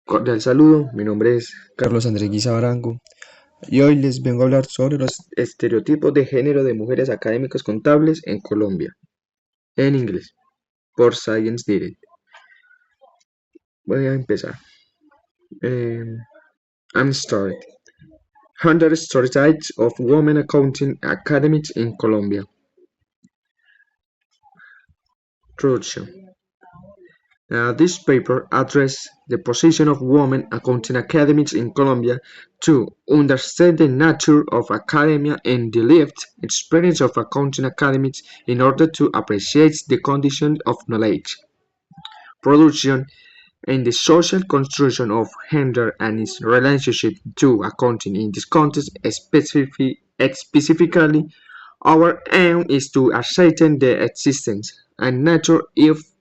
Cordial saludo, mi nombre es Carlos Andrés Guisa Barango y hoy les vengo a hablar sobre los estereotipos de género de mujeres académicas contables en Colombia, en inglés, por Science Did It. Voy a empezar. Eh, I'm started. 100 Stereotypes of Women Accounting Academics in Colombia. Introduction. This paper addresses the position of women accounting academies in Colombia to understand the nature of academia and the lived experience of accounting academies in order to appreciate the conditions of knowledge, production, and the social construction of gender and its relationship to accounting in this context specifically. Our aim is to ascertain the existence and nature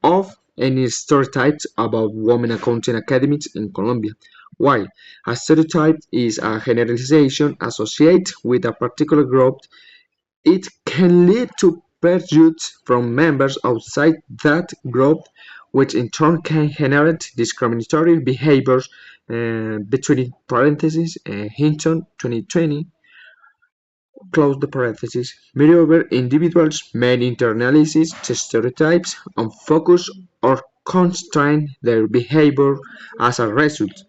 of any stereotypes about women accounting academies in Colombia. While a stereotype is a generalization associated with a particular group, it can lead to prejudice from members outside that group, which in turn can generate discriminatory behaviors. Between parentheses, Hinton 2020 close the parenthesis. Moreover, individuals may internalize stereotypes and focus or constrain their behavior as a result.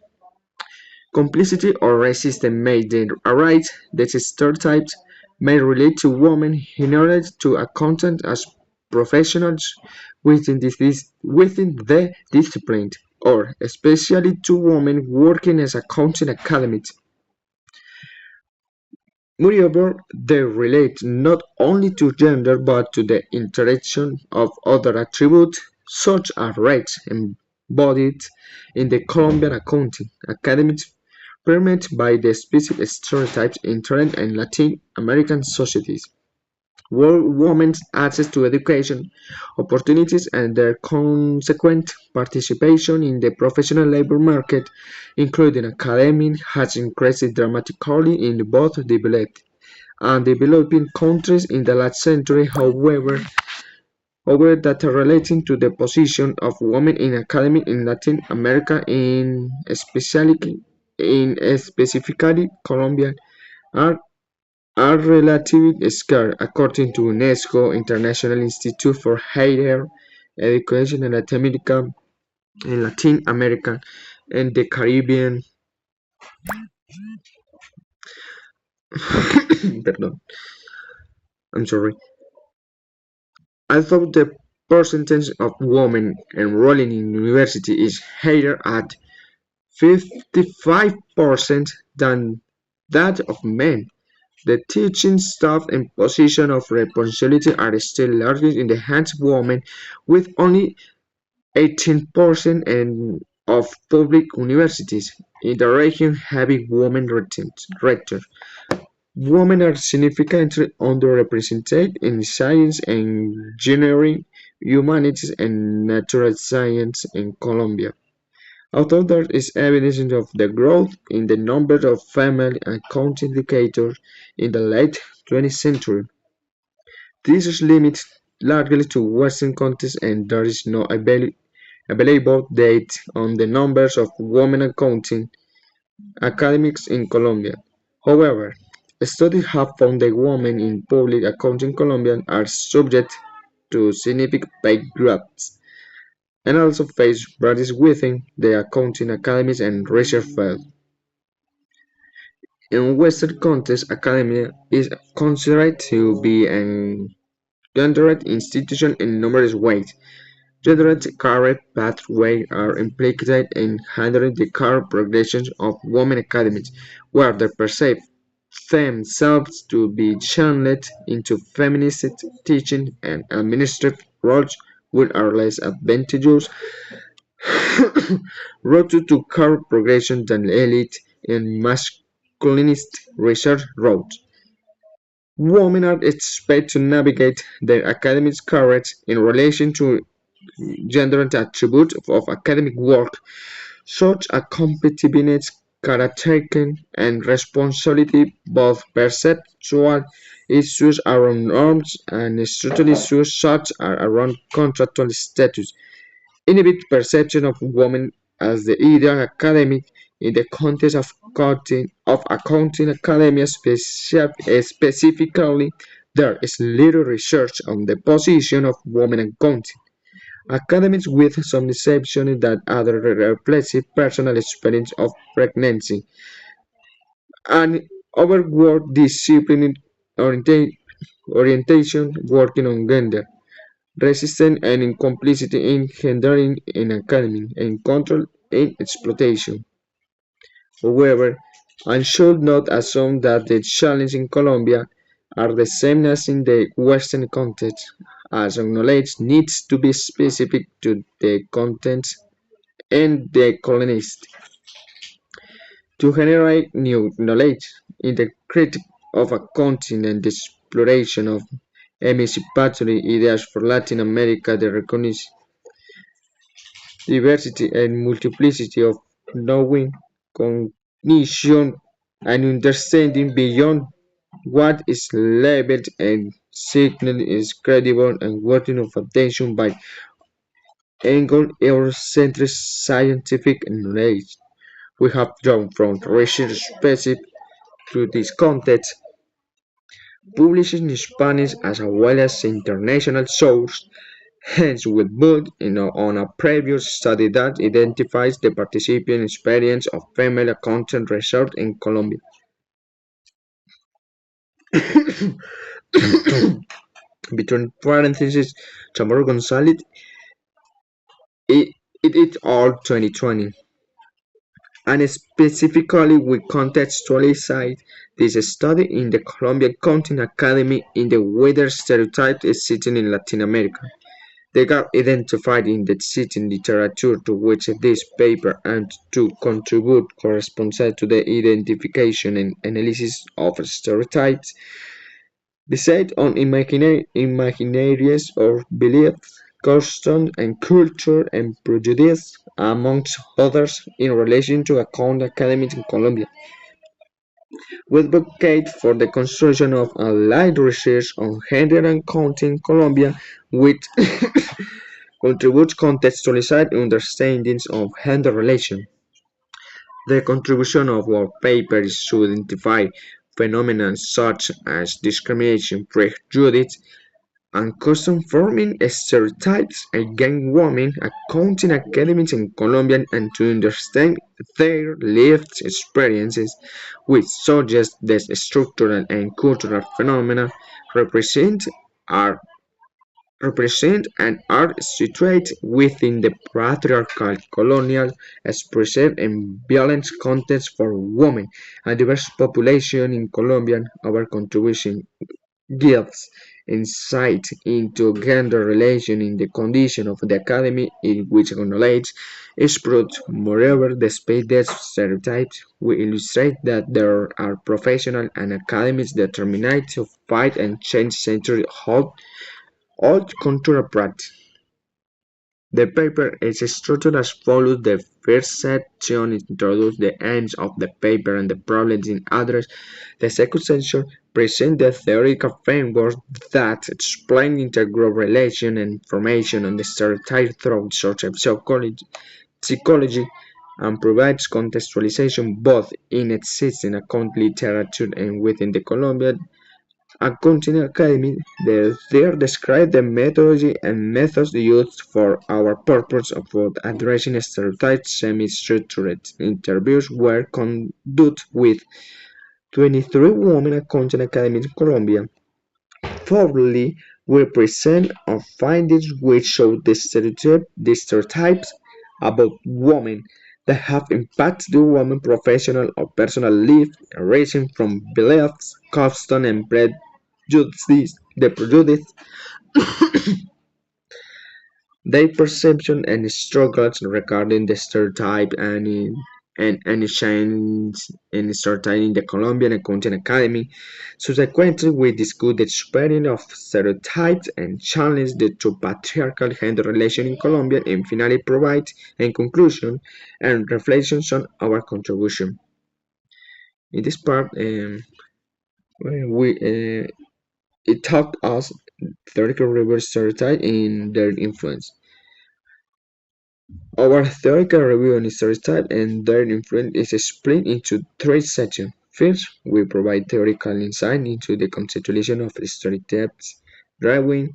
Complicity or resistance may then arise. These stereotypes may relate to women hired to accountant as professionals within the discipline, or especially to women working as accounting academies. Moreover, they relate not only to gender but to the interaction of other attributes such as race embodied in the Colombian accounting academics permeated by the specific stereotypes inherent in Latin American societies. Women's access to education opportunities and their consequent participation in the professional labor market, including academia, has increased dramatically in both developed and developing countries in the last century. However, data relating to the position of women in academia in Latin America, specifically Colombia, are are relatively scarce, according to UNESCO International Institute for Higher Education in Latin America and the Caribbean. Pardon, I'm sorry. Although the percentage of women enrolling in university is higher at 55% than that of men, the teaching staff and positions of responsibility are still largely in the hands of women, with only 18% of public universities in the region having women rectors. Women are significantly underrepresented in science, engineering, humanities, and natural science in Colombia. Although there is evidence of the growth in the number of female accounting educators in the late 20th century, this is limited largely to Western countries and there is no available data on the numbers of women accounting academics in Colombia. However, studies have found that women in public accounting in Colombia are subject to significant pay gaps and also face barriers within the accounting academies and research field. In Western countries, academia is considered to be a gendered institution in numerous ways. Gendered career pathways are implicated in handling the career progression of women academies, where they perceive themselves to be channeled into feminist teaching and administrative roles which are less advantageous routes to career progression than elite and masculinist research routes. Women are expected to navigate their academic careers in relation to gender attributes of academic work, such as competitiveness, caretaking, and responsibility. Both perceptual issues around norms and structural issues such as around contractual status inhibit perception of women as the ideal academic in the context of accounting academia specifically. There is little research on the position of women in accounting. Academics, with some exceptions that other replace personal experience of pregnancy and overwork discipline orientation working on gender, resistance and incomplicity in hindering in academy and control in exploitation. However, I should not assume that the challenges in Colombia are the same as in the Western context, as knowledge needs to be specific to the context and the colonist to generate new knowledge in the critique of a continent the exploration of emancipatory ideas for Latin America that recognize diversity and multiplicity of knowing, cognition, and understanding beyond what is labeled and signaled is credible and worthy of attention by angle Eurocentric scientific knowledge. We have drawn from research specific to this context, published in Spanish as well as international sources. Hence, we build on a previous study that identifies the participant experience of female content research in Colombia. Between parentheses, Chamorro Gonzalez, it is all 2020. And specifically, we contextualize this study in the Colombian Content Academy in the weather stereotype is sitting in Latin America. The gap identified in the sitting literature to which this paper aims to contribute corresponds to the identification and analysis of stereotypes based on imaginaries of beliefs, customs, and culture and prejudice, amongst others, in relation to account academics in Colombia. We advocate for the construction of allied research on gender and counting in Colombia, which contributes contextualized understandings of gender relations. The contribution of our paper is to identify phenomena such as discrimination, prejudice, and custom-forming stereotypes against women accounting academics in Colombia and to understand their lived experiences, which suggest that structural and cultural phenomena represent are and are situated within the patriarchal, colonial, oppressive and violent context for women and diverse population in Colombia. Our contribution gives insight into gender relations in the condition of the academy in which knowledge is brought. Moreover, despite these stereotypes, we illustrate that there are professionals and academics determined to fight and change century-old cultural practice. The paper is structured as follows: the first section introduces the aims of the paper and the problems it addresses. The second section presents the theoretical framework that explains intergroup relations and information on the stereotypes through social psychology and provides contextualization both in existing account literature and within the Colombian Accounting Academy. There describe the methodology and methods used for our purpose of addressing stereotypes. Semi-structured interviews were conducted with 23 women accounting academies in Colombia. Thirdly, we present our findings which show the stereotypes about women that have impacted the women professional or personal life, ranging from beliefs, customs, and prejudice, their perception and struggles regarding the stereotype and any change in stereotype in the Colombian Accounting Academy. Subsequently, we discuss the spreading of stereotypes and challenge the two patriarchal gender relation in Colombia and finally provide in conclusion and reflections on our contribution. In this part, we it taught us theoretical reverse stereotype and their influence. Our theoretical review on stereotypes and their influence is split into three sections. First, we provide theoretical insight into the constitution of stereotypes, drawing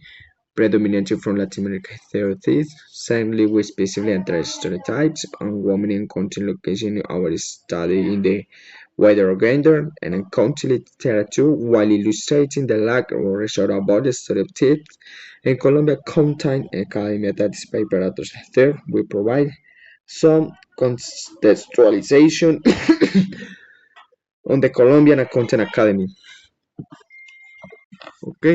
predominantly from Latin American stereotypes. Secondly, we specifically address stereotypes on women and content location in our study in the wider gender and county literature while illustrating the lack of research about the stereotypes in Colombia content academia that is paper authors. Third, we provide some contextualization on the Colombian Content Academy. Ok,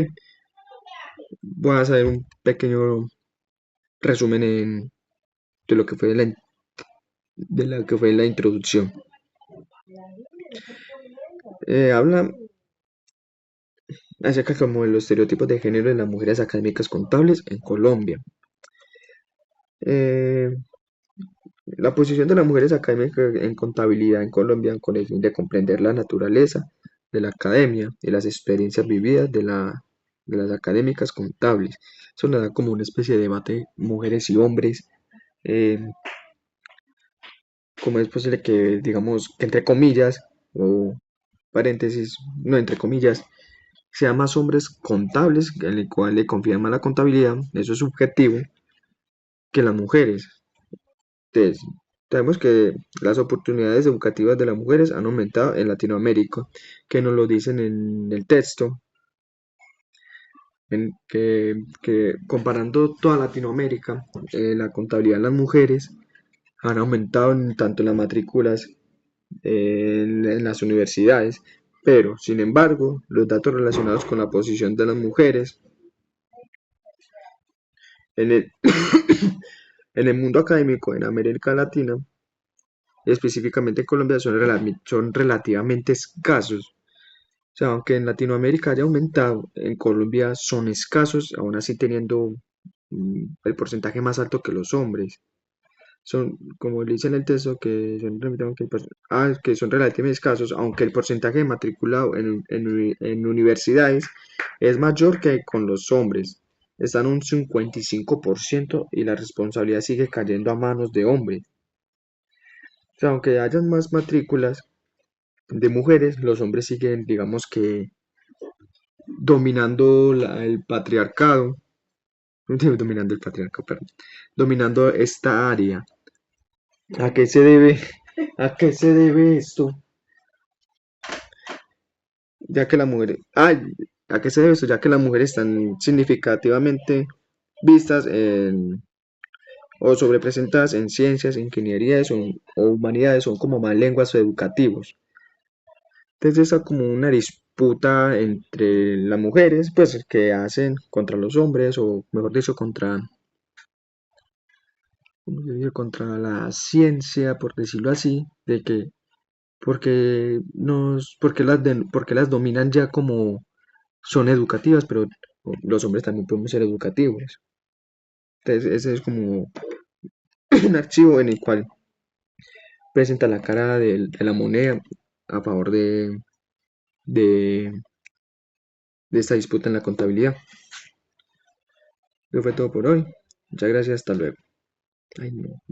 voy a hacer un pequeño resumen de lo que fue la introducción. Habla acerca como de los estereotipos de género de las mujeres académicas contables en Colombia. Eh, la posición de las mujeres académicas en contabilidad en Colombia con el fin de comprender la naturaleza de la academia y las experiencias vividas de las académicas contables. Eso le da como una especie de debate mujeres y hombres. eh, ¿Cómo es posible que, digamos, que entre comillas, o paréntesis, no entre comillas, sea más hombres contables, en el cual le confían más la contabilidad, eso es subjetivo, que las mujeres? Entonces, sabemos que las oportunidades educativas de las mujeres han aumentado en Latinoamérica, que nos lo dicen en el texto, que comparando toda Latinoamérica, la contabilidad de las mujeres han aumentado en tanto en las matrículas en las universidades, pero sin embargo, los datos relacionados con la posición de las mujeres en el, en el mundo académico en América Latina, específicamente en Colombia, son relativamente escasos. O sea, aunque en Latinoamérica haya aumentado, en Colombia son escasos, aún así teniendo el porcentaje más alto que los hombres. Son, como le dice en el texto, que son relativamente escasos, aunque el porcentaje de matriculado en universidades es mayor que con los hombres. Están un 55% y la responsabilidad sigue cayendo a manos de hombres. O sea, aunque hayan más matrículas de mujeres, los hombres siguen, digamos que, dominando el patriarcado, dominando el patriarcado, perdón, dominando esta área. ¿A qué se debe? ¿A qué se debe esto? Ya que la mujer, ¿a qué se debe esto? Ya que las mujeres están significativamente vistas o sobrepresentadas en ciencias, ingenierías o humanidades, son como más lenguas educativos. Entonces está como una disputa entre las mujeres, pues que hacen contra los hombres, o mejor dicho, contra la ciencia, por decirlo así, de que porque las dominan ya como son educativas, pero los hombres también podemos ser educativos. Entonces, ese es como un archivo en el cual presenta la cara de la moneda a favor de, de esta disputa en la contabilidad. Eso fue todo por hoy. Muchas gracias, hasta luego. Ay, no.